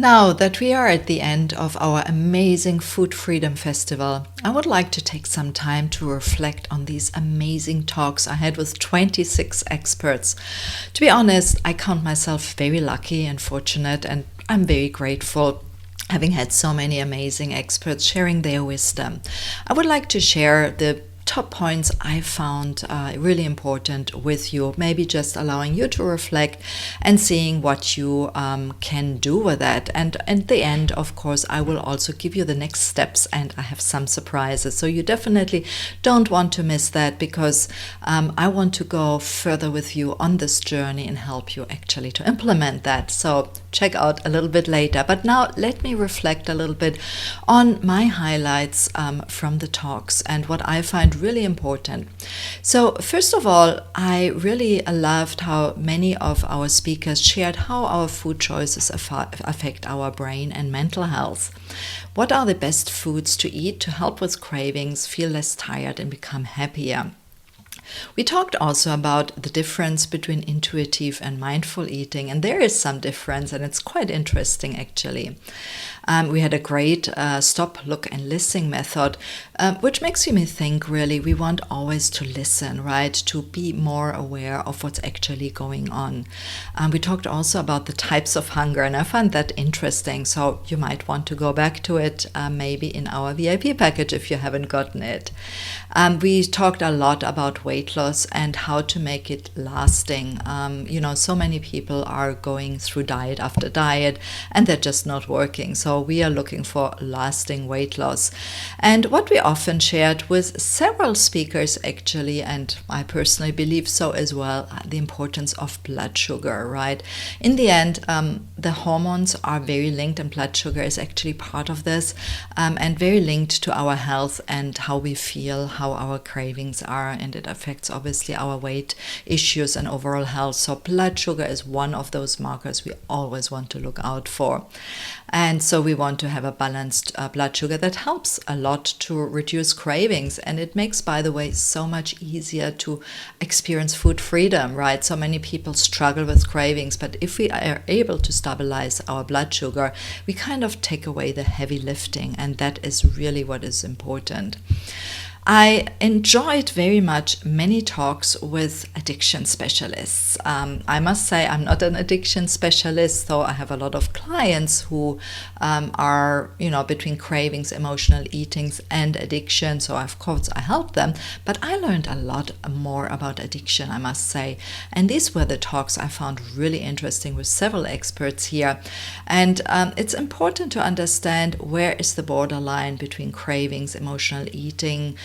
Now that we are at the end of our amazing Food Freedom Festival, I would like to take some time to reflect on these amazing talks I had with 26 experts. To be honest, I count myself very lucky and fortunate, and I'm very grateful having had so many amazing experts sharing their wisdom. I would like to share the top points I found really important with you, maybe just allowing you to reflect and seeing what you can do with that. And at the end, of course, I will also give you the next steps, and I have some surprises. So you definitely don't want to miss that, because I want to go further with you on this journey and help you actually to implement that. So check out a little bit later. But now let me reflect a little bit on my highlights from the talks and what I find really important. So first of all, I really loved how many of our speakers shared how our food choices affect our brain and mental health. What are the best foods to eat to help with cravings, feel less tired, and become happier? We talked also about the difference between intuitive and mindful eating, and there is some difference, and it's quite interesting actually. We had a great stop, look, and listen method, which makes me think really we want always to listen, right? To be more aware of what's actually going on. We talked also about the types of hunger, and I found that interesting. So you might want to go back to it maybe in our VIP package if you haven't gotten it. We talked a lot about weight loss and how to make it lasting. So many people are going through diet after diet and they're just not working. So we are looking for lasting weight loss. And what we often shared with several speakers actually, and I personally believe so as well, the importance of blood sugar, right? In the end, the hormones are very linked, and blood sugar is actually part of this, and very linked to our health and how we feel, how our cravings are, and it affects obviously our weight issues and overall health. So blood sugar is one of those markers we always want to look out for. And so we want to have a balanced blood sugar that helps a lot to reduce cravings. And it makes, by the way, so much easier to experience food freedom, right? So many people struggle with cravings, but if we are able to stabilize our blood sugar, we kind of take away the heavy lifting, and that is really what is important. I enjoyed very much many talks with addiction specialists. I must say I'm not an addiction specialist, though I have a lot of clients who are, between cravings, emotional eatings, and addiction. So of course I help them, but I learned a lot more about addiction, I must say. And these were the talks I found really interesting with several experts here. And it's important to understand where is the borderline between cravings, emotional eating,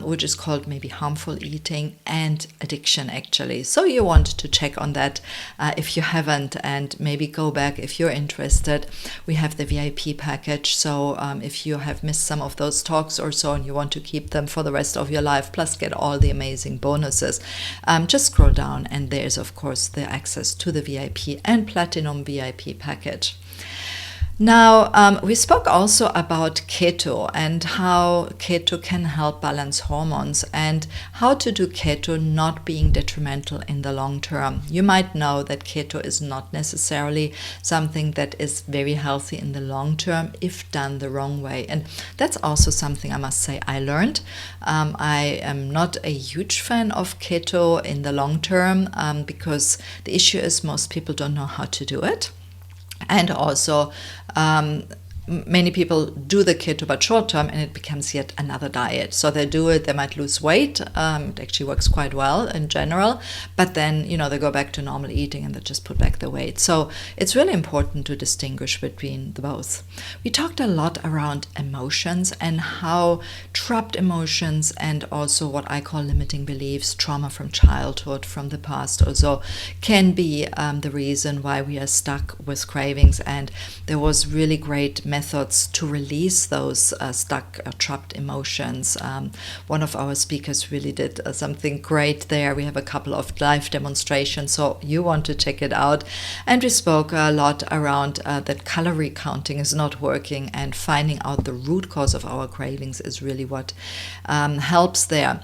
which is called maybe harmful eating, and addiction actually. So you want to check on that if you haven't, and maybe go back if you're interested. We have the VIP package, so if you have missed some of those talks or so and you want to keep them for the rest of your life, plus get all the amazing bonuses, just scroll down and there's of course the access to the VIP and Platinum VIP package. Now, we spoke also about keto and how keto can help balance hormones and how to do keto not being detrimental in the long term. You might know that keto is not necessarily something that is very healthy in the long term if done the wrong way. And that's also something I must say I learned. I am not a huge fan of keto in the long term because the issue is most people don't know how to do it. And also, many people do the keto but short term, and it becomes yet another diet. So they do it, they might lose weight. It actually works quite well in general, but then they go back to normal eating and they just put back the weight. So it's really important to distinguish between the both. We talked a lot around emotions and how trapped emotions and also what I call limiting beliefs, trauma from childhood, from the past also, can be the reason why we are stuck with cravings. And there was really great methods to release those stuck, trapped emotions. One of our speakers really did something great there. We have a couple of live demonstrations, so you want to check it out. And we spoke a lot around that calorie counting is not working, and finding out the root cause of our cravings is really what helps there.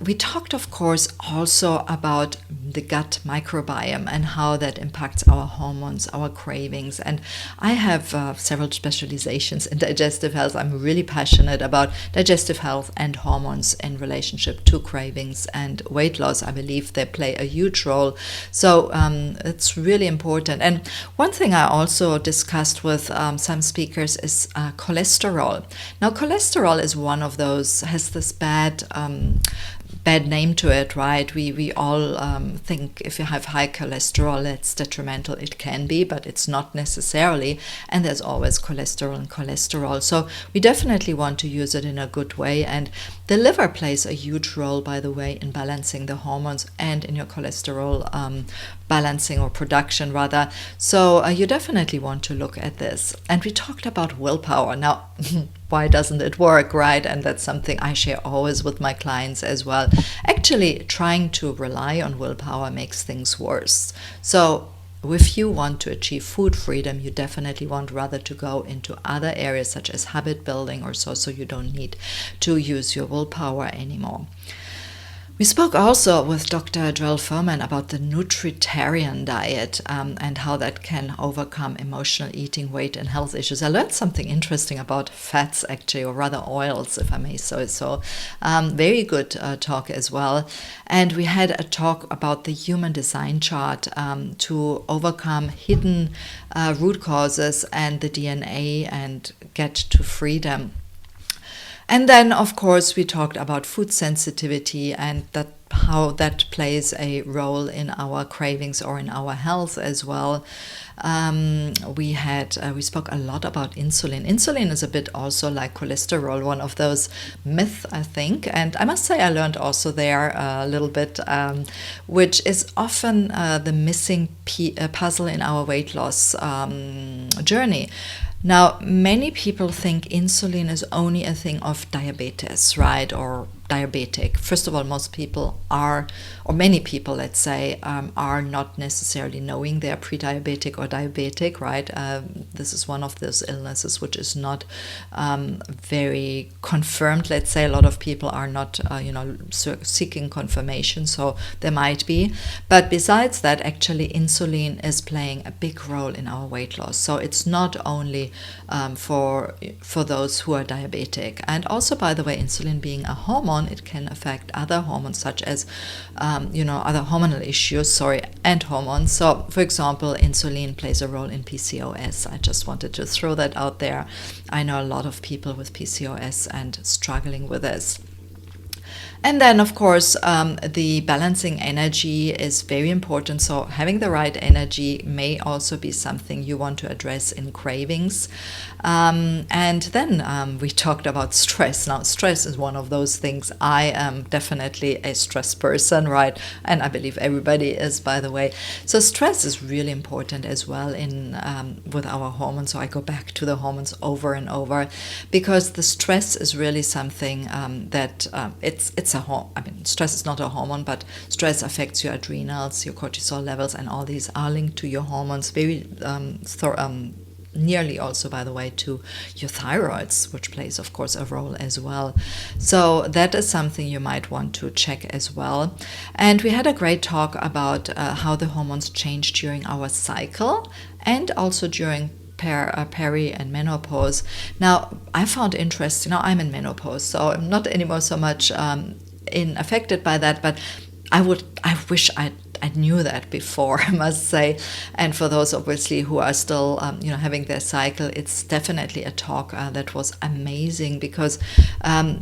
We talked, of course, also about the gut microbiome and how that impacts our hormones, our cravings. And I have several specializations in digestive health. I'm really passionate about digestive health and hormones in relationship to cravings and weight loss. I believe they play a huge role. So it's really important. And one thing I also discussed with some speakers is cholesterol. Now, cholesterol is one of those, has this bad name to it, right? We all think if you have high cholesterol, it's detrimental. It can be, but it's not necessarily. And there's always cholesterol and cholesterol. So we definitely want to use it in a good way. And the liver plays a huge role, by the way, in balancing the hormones and in your cholesterol balancing or production, rather. So you definitely want to look at this. And we talked about willpower. Now, why doesn't it work, right? And that's something I share always with my clients as well. Actually, trying to rely on willpower makes things worse. So if you want to achieve food freedom, you definitely want rather to go into other areas such as habit building or so you don't need to use your willpower anymore. We spoke also with Dr. Joel Fuhrman about the nutritarian diet and how that can overcome emotional eating, weight, and health issues. I learned something interesting about fats, actually, or rather oils, if I may say so. Very good talk as well. And we had a talk about the human design chart to overcome hidden root causes and the DNA and get to freedom. And then, of course, we talked about food sensitivity and that how that plays a role in our cravings or in our health as well. We spoke a lot about insulin. Insulin is a bit also like cholesterol, one of those myths, I think. And I must say I learned also there a little bit, which is often the missing puzzle in our weight loss journey. Now, many people think insulin is only a thing of diabetes, right, or diabetic. First of all, most people are, or many people, let's say, are not necessarily knowing they're pre-diabetic or diabetic, right? This is one of those illnesses which is not very confirmed. Let's say a lot of people are not, seeking confirmation, so there might be. But besides that, actually, insulin is playing a big role in our weight loss. So it's not only for those who are diabetic. And also, by the way, insulin being a hormone, it can affect other hormones such as, other hormonal issues, and hormones. So, for example, insulin plays a role in PCOS. I just wanted to throw that out there. I know a lot of people with PCOS and struggling with this. And then, of course, the balancing energy is very important. So having the right energy may also be something you want to address in cravings. And then we talked about stress. Now, stress is one of those things. I am definitely a stress person, right? And I believe everybody is, by the way. So stress is really important as well in with our hormones. So I go back to the hormones over and over because the stress is really something that stress is not a hormone, but stress affects your adrenals, your cortisol levels, and all these are linked to your hormones very nearly also, by the way, to your thyroids, which plays, of course, a role as well. So that is something you might want to check as well. And we had a great talk about how the hormones change during our cycle and also during peri and menopause. Now, I found interesting. Now, I'm in menopause, so I'm not anymore so much affected by that, but I wish I knew that before, I must say. And for those obviously who are still having their cycle, it's definitely a talk that was amazing because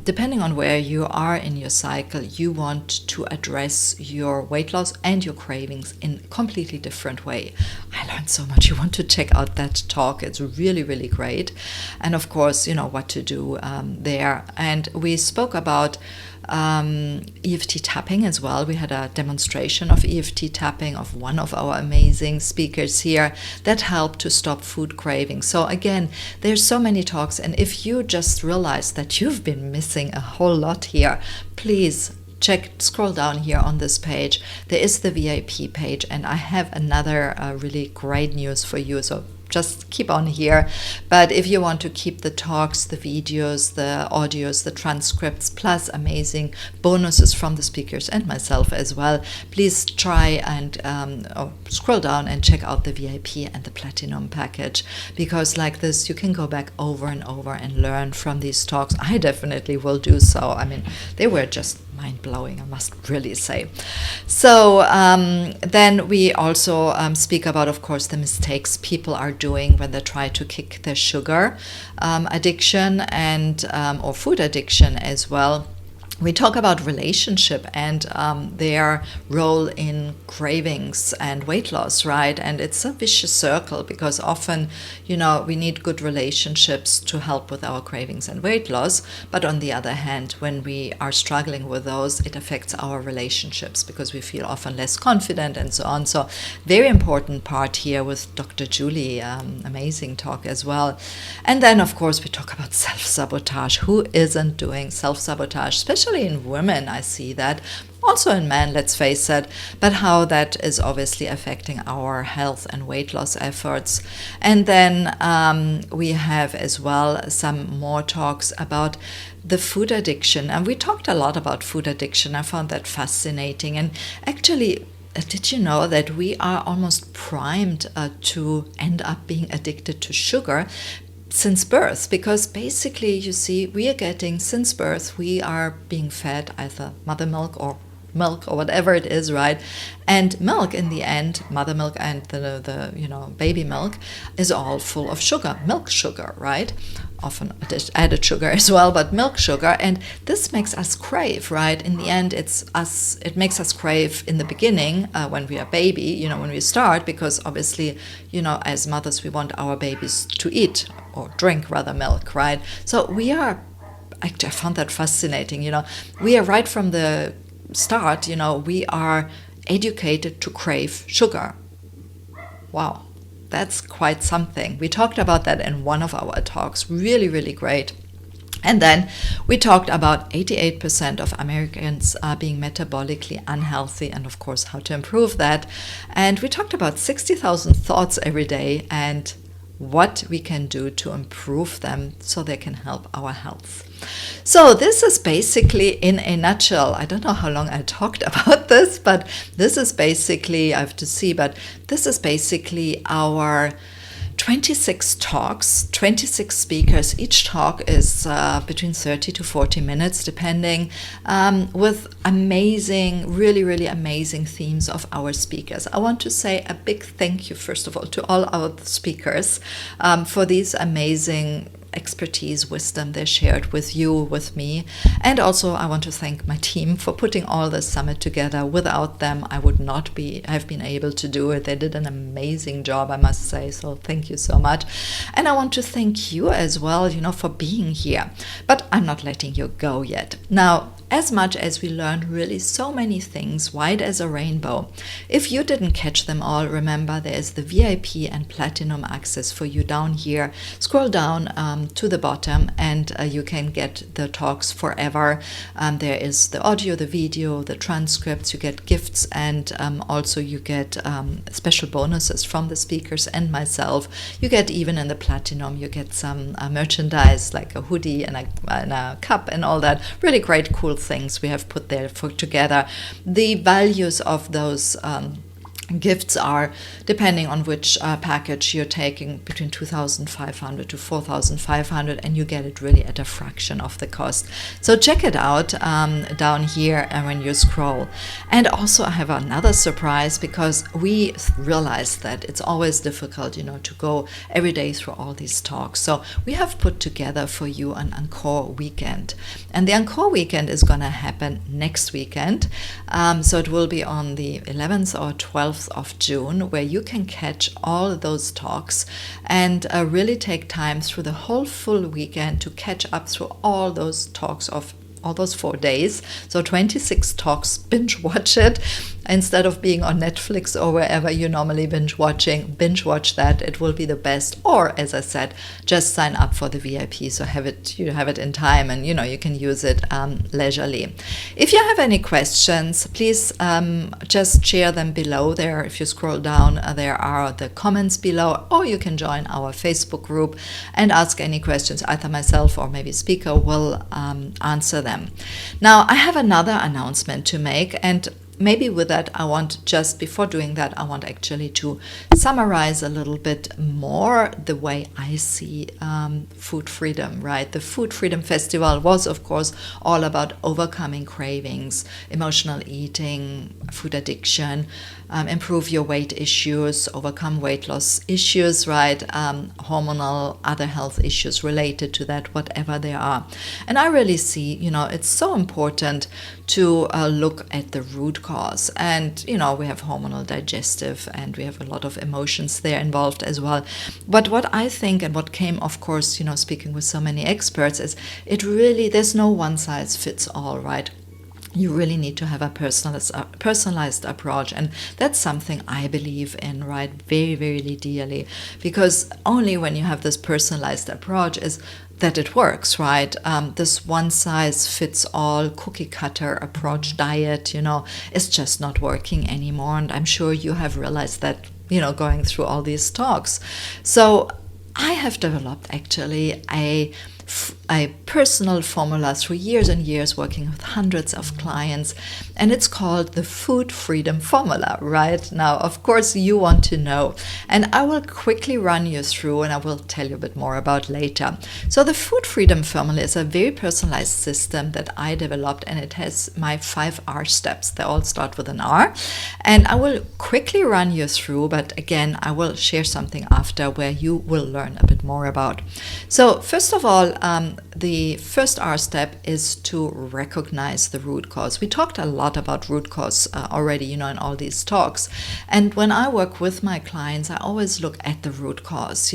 depending on where you are in your cycle, you want to address your weight loss and your cravings in a completely different way. I learned so much. You want to check out that talk. It's really, really great. And of course, what to do there. And we spoke about EFT tapping as well. We had a demonstration of EFT tapping of one of our amazing speakers here that helped to stop food cravings. So again, there's so many talks, and if you just realize that you've been missing a whole lot here, please scroll down here on this page. There is the VIP page, and I have another really great news for you. So just keep on here. But if you want to keep the talks, the videos, the audios, the transcripts, plus amazing bonuses from the speakers and myself as well, please try and scroll down and check out the VIP and the Platinum package, because like this you can go back over and over and learn from these talks. I definitely will do so. I mean, they were just mind-blowing, I must really say. So then we also speak about, of course, the mistakes people are doing when they try to kick their sugar addiction and or food addiction as well. We talk about relationship and their role in cravings and weight loss, right? And it's a vicious circle, because often, you know, we need good relationships to help with our cravings and weight loss. But on the other hand, when we are struggling with those, it affects our relationships because we feel often less confident and so on. So very important part here with Dr. Julie, amazing talk as well. And then, of course, we talk about self-sabotage. Who isn't doing self-sabotage, especially in women? I see that also in men, let's face it, but how that is obviously affecting our health and weight loss efforts. And then we have as well some more talks about the food addiction, and we talked a lot about food addiction. I found that fascinating. And actually, did you know that we are almost primed to end up being addicted to sugar since birth? Because basically, you see, we are getting, since birth, we are being fed either mother milk or whatever it is, right? And milk, in the end, mother milk and the baby milk is all full of sugar, milk sugar, right? Often added sugar as well, but milk sugar. And this makes us crave, right? In the end, it makes us crave in the beginning when we are baby, when we start, because obviously, as mothers, we want our babies to eat or drink rather milk, right? So I found that fascinating. We are right from the start, we are educated to crave sugar. Wow, that's quite something. We talked about that in one of our talks. Really, really great. And then we talked about 88% of Americans being metabolically unhealthy, and of course how to improve that. And we talked about 60,000 thoughts every day and what we can do to improve them so they can help our health. So this is basically, in a nutshell, I don't know how long I talked about this, but this is basically, I have to see, but this is basically our 26 talks, 26 speakers. Each talk is between 30 to 40 minutes, depending, with amazing, really, really amazing themes of our speakers. I want to say a big thank you, first of all, to all our speakers for these amazing expertise, wisdom they shared with you, with me. And also I want to thank my team for putting all this summit together. Without them, I would not have been able to do it. They did an amazing job, I must say. So thank you so much. And I want to thank you as well, for being here. But I'm not letting you go yet. Now, as much as we learned really so many things, wide as a rainbow, if you didn't catch them all, remember there is the VIP and Platinum access for you down here. Scroll down to the bottom and you can get the talks forever. There is the audio, the video, the transcripts, you get gifts, and also you get special bonuses from the speakers and myself. You get, even in the Platinum, you get some merchandise like a hoodie and a cup and all that. Really great, cool things we have put there together. The values of those gifts are, depending on which package you're taking, between 2,500 to 4,500, and you get it really at a fraction of the cost. So check it out down here when you scroll. And also I have another surprise, because we realized that it's always difficult, to go every day through all these talks. So we have put together for you an Encore weekend. And the Encore weekend is going to happen next weekend. So it will be on the 11th or 12th of June, where you can catch all those talks and really take time through the whole full weekend to catch up through all those talks of all those 4 days. So 26 talks, binge watch it. instead of being on Netflix or wherever you normally binge watch that. It will be the best. Or, as I said, just sign up for the VIP, so you have it in time, and you can use it leisurely. If you have any questions, please just share them below there. If you scroll down, there are the comments below, or you can join our Facebook group and ask any questions. Either myself or maybe speaker will answer them. Now, I have another announcement to make, and maybe with that, just before doing that, I want actually to summarize a little bit more the way I see food freedom, right? The Food Freedom Festival was, of course, all about overcoming cravings, emotional eating, food addiction, improve your weight issues, overcome weight loss issues, right? Hormonal, other health issues related to that, whatever they are. And I really see, it's so important to look at the root cause. And, we have hormonal, digestive, and we have a lot of emotions there involved as well. But what I think, and what came, of course, speaking with so many experts, is there's no one size fits all, right? You really need to have a personalized approach. And that's something I believe in, right? Very, very dearly. Because only when you have this personalized approach is that it works, right? This one size fits all cookie cutter approach diet, is just not working anymore. And I'm sure you have realized that, going through all these talks. So I have developed actually a personal formula through years and years working with hundreds of clients, and it's called the Food Freedom Formula. Right now, of course, you want to know, and I will quickly run you through, and I will tell you a bit more about later. So the Food Freedom Formula is a very personalized system that I developed, and it has my 5 R steps. They all start with an R, and I will quickly run you through, but again, I will share something after where you will learn a bit more about. So first of all, the first R step is to recognize the root cause. We talked a lot about root cause already, in all these talks. And when I work with my clients, I always look at the root cause.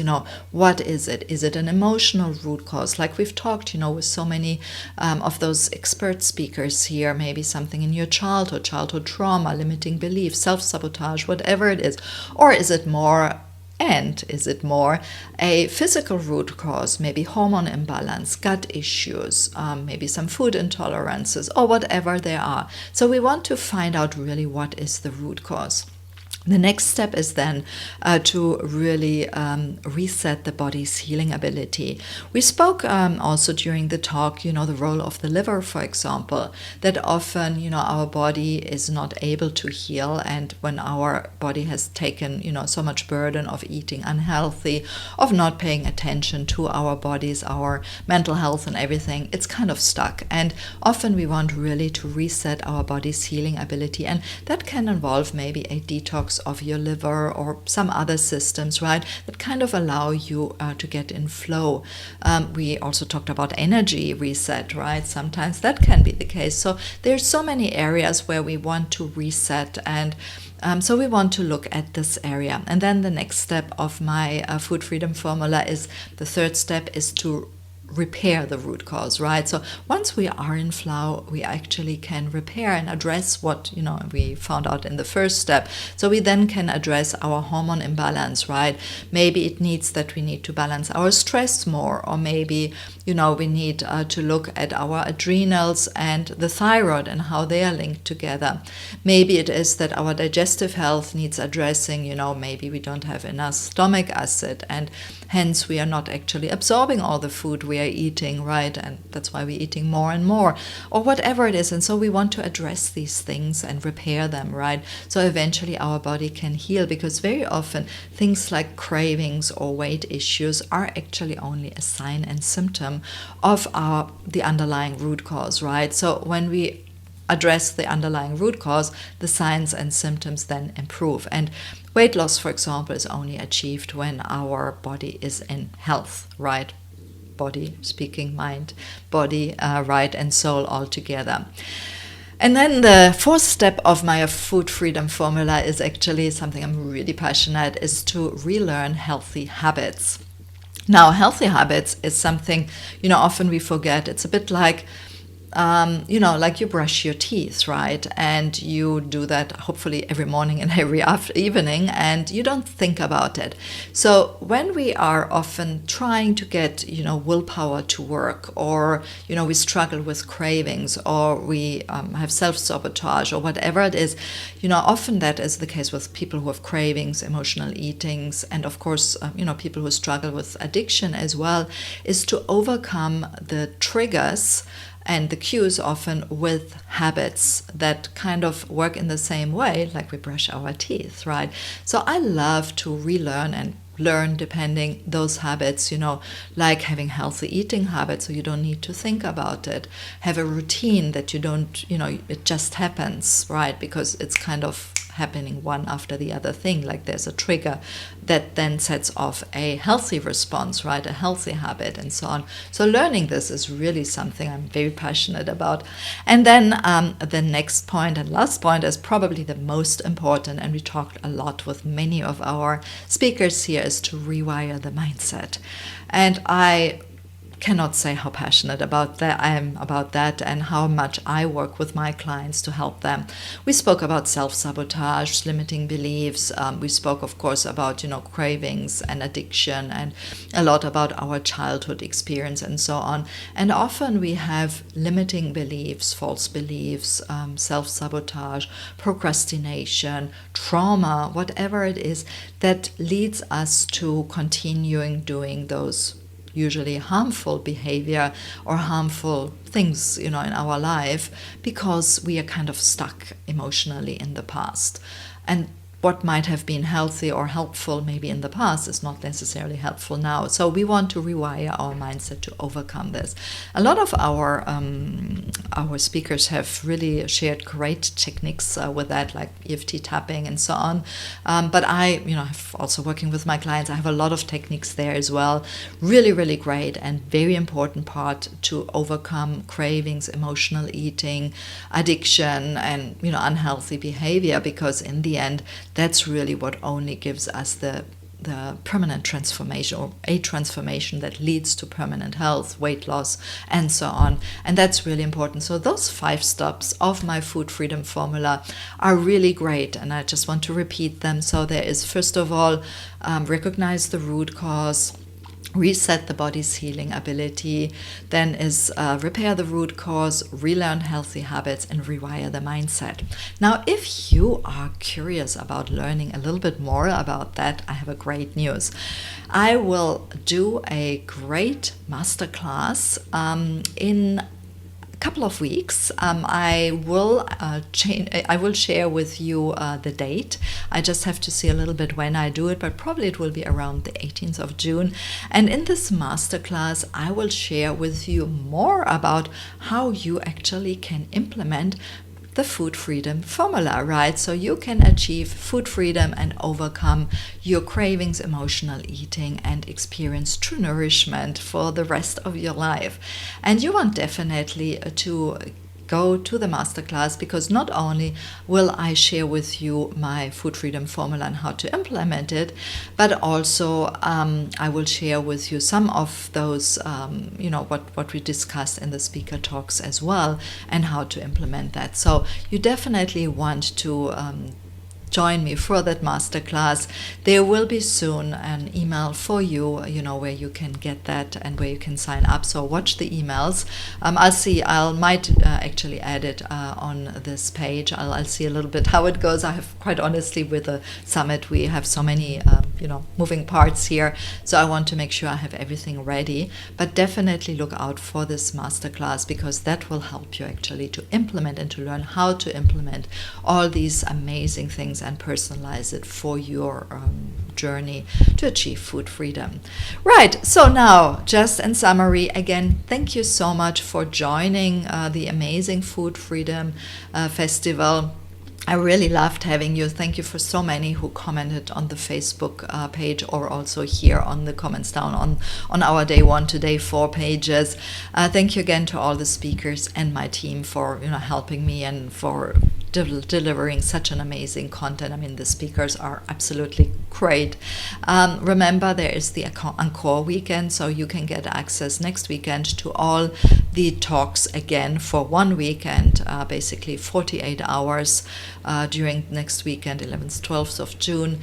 What is it? Is it an emotional root cause? Like we've talked, with so many of those expert speakers here, maybe something in your childhood trauma, limiting beliefs, self-sabotage, whatever it is. Or is it more a physical root cause, maybe hormone imbalance, gut issues, maybe some food intolerances, or whatever they are? So we want to find out really what is the root cause. The next step is then to really reset the body's healing ability. We spoke also during the talk, the role of the liver, for example, that often, our body is not able to heal. And when our body has taken, so much burden of eating unhealthy, of not paying attention to our bodies, our mental health and everything, it's kind of stuck. And often we want really to reset our body's healing ability. And that can involve maybe a detox of your liver or some other systems, right, that kind of allow you to get in flow. We also talked about energy reset, right? Sometimes that can be the case. So there's so many areas where we want to reset, and so we want to look at this area. And then the next step of my Food Freedom Formula is, the third step is to repair the root cause, right? So once we are in flow, we actually can repair and address what, we found out in the first step. So we then can address our hormone imbalance, right? Maybe it needs that we need to balance our stress more, or maybe, we need to look at our adrenals and the thyroid and how they are linked together. Maybe it is that our digestive health needs addressing, maybe we don't have enough stomach acid, and hence we are not actually absorbing all the food we are eating, right? And that's why we're eating more and more, or whatever it is. And so we want to address these things and repair them, right? So eventually our body can heal, because very often things like cravings or weight issues are actually only a sign and symptom of the underlying root cause, right? So when we address the underlying root cause, the signs and symptoms then improve. And weight loss, for example, is only achieved when our body is in health, right? Body, speaking mind, body, right, and soul all together. And then the fourth step of my Food Freedom Formula is actually something I'm really passionate, is to relearn healthy habits. Now, healthy habits is something, often we forget. It's a bit like like you brush your teeth, right? And you do that hopefully every morning and every evening, and you don't think about it. So when we are often trying to get, willpower to work, or, we struggle with cravings, or we have self-sabotage, or whatever it is, often that is the case with people who have cravings, emotional eatings, and of course, people who struggle with addiction as well, is to overcome the triggers and the cues often with habits that kind of work in the same way, like we brush our teeth, right? So I love to relearn and learn depending those habits, like having healthy eating habits so you don't need to think about it. Have a routine that you don't, it just happens, right? Because it's kind of happening one after the other thing, like there's a trigger that then sets off a healthy response, right? A healthy habit and so on. So learning this is really something I'm very passionate about. And then the next point and last point is probably the most important, and we talked a lot with many of our speakers here, is to rewire the mindset. And I cannot say how passionate about that I am about that, and how much I work with my clients to help them. We spoke about self-sabotage, limiting beliefs. We spoke, of course, about cravings and addiction, and a lot about our childhood experience and so on. And often we have limiting beliefs, false beliefs, self-sabotage, procrastination, trauma, whatever it is that leads us to continuing doing those usually harmful behavior or harmful things, in our life, because we are kind of stuck emotionally in the past. And what might have been healthy or helpful maybe in the past is not necessarily helpful now. So we want to rewire our mindset to overcome this. A lot of our speakers have really shared great techniques with that, like EFT tapping and so on. But I, have also working with my clients, I have a lot of techniques there as well. Really, really great and very important part to overcome cravings, emotional eating, addiction, and unhealthy behavior, because in the end, that's really what only gives us the permanent transformation, or a transformation that leads to permanent health, weight loss, and so on. And that's really important. So those 5 steps of my food freedom formula are really great, and I just want to repeat them. So there is, first of all, recognize the root cause, reset the body's healing ability, then is repair the root cause, relearn healthy habits, and rewire the mindset. Now, if you are curious about learning a little bit more about that, I have a great news. I will do a great masterclass in couple of weeks. I will share with you the date. I just have to see a little bit when I do it, but probably it will be around the 18th of June. And in this masterclass, I will share with you more about how you actually can implement the food freedom formula, right? So you can achieve food freedom and overcome your cravings, emotional eating, and experience true nourishment for the rest of your life. And you want definitely to go to the masterclass, because not only will I share with you my food freedom formula and how to implement it, but also I will share with you some of those, what we discussed in the speaker talks as well, and how to implement that. So you definitely want to join me for that masterclass. There will be soon an email for you, where you can get that and where you can sign up. So watch the emails. I might actually add it on this page. I'll see a little bit how it goes. I have, quite honestly, with the summit, we have so many, moving parts here. So I want to make sure I have everything ready. But definitely look out for this masterclass, because that will help you actually to implement and to learn how to implement all these amazing things and personalize it for your journey to achieve food freedom. Right, so now, just in summary, again, thank you so much for joining the amazing Food Freedom Festival. I really loved having you. Thank you for so many who commented on the Facebook page, or also here on the comments down on our day 1 to day 4 pages. Thank you again to all the speakers and my team for helping me and for delivering such an amazing content. I mean, the speakers are absolutely great. Remember, there is the Encore weekend, so you can get access next weekend to all the talks again for 1 weekend, basically 48 hours during next weekend, 11th, 12th of June.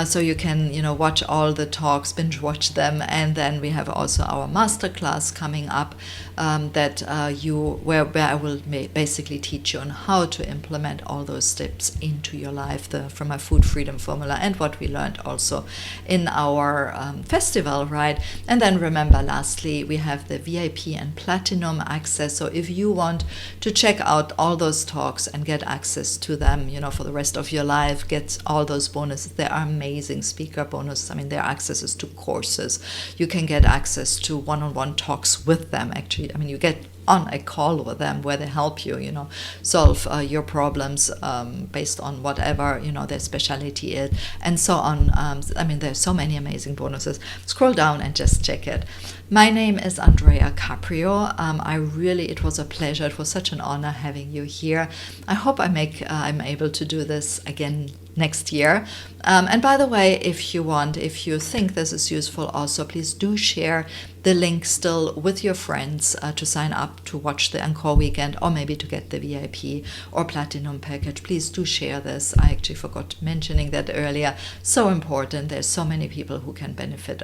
So you can, watch all the talks, binge watch them, and then we have also our masterclass coming up where I will basically teach you on how to implement all those steps into your life, from a food freedom formula and what we learned also in our festival, right? And then remember, lastly, we have the VIP and Platinum access. So if you want to check out all those talks and get access to them, for the rest of your life, get all those bonuses. There are amazing speaker bonuses. I mean, there are accesses to courses. You can get access to one-on-one talks with them, actually. I mean, you get on a call with them where they help you, solve your problems based on whatever, their specialty is, and so on. I mean, there's so many amazing bonuses. Scroll down and just check it. My name is Andrea Caprio. It was a pleasure. It was such an honor having you here. I hope I'm able to do this again next year. And by the way, if you think this is useful also, please do share the link still with your friends to sign up to watch the Encore weekend, or maybe to get the VIP or Platinum package. Please do share this. I actually forgot mentioning that earlier. So important. There's so many people who can benefit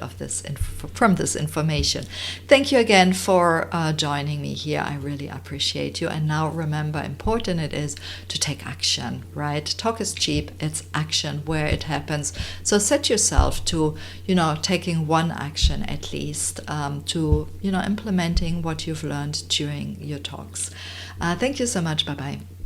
from this information. Thank you again for joining me here. I really appreciate you. And now remember, important it is to take action, right? Talk is cheap. It's action where it happens. So set yourself to, taking one action at least, to, implementing what you've learned during your talks. Thank you so much. Bye-bye.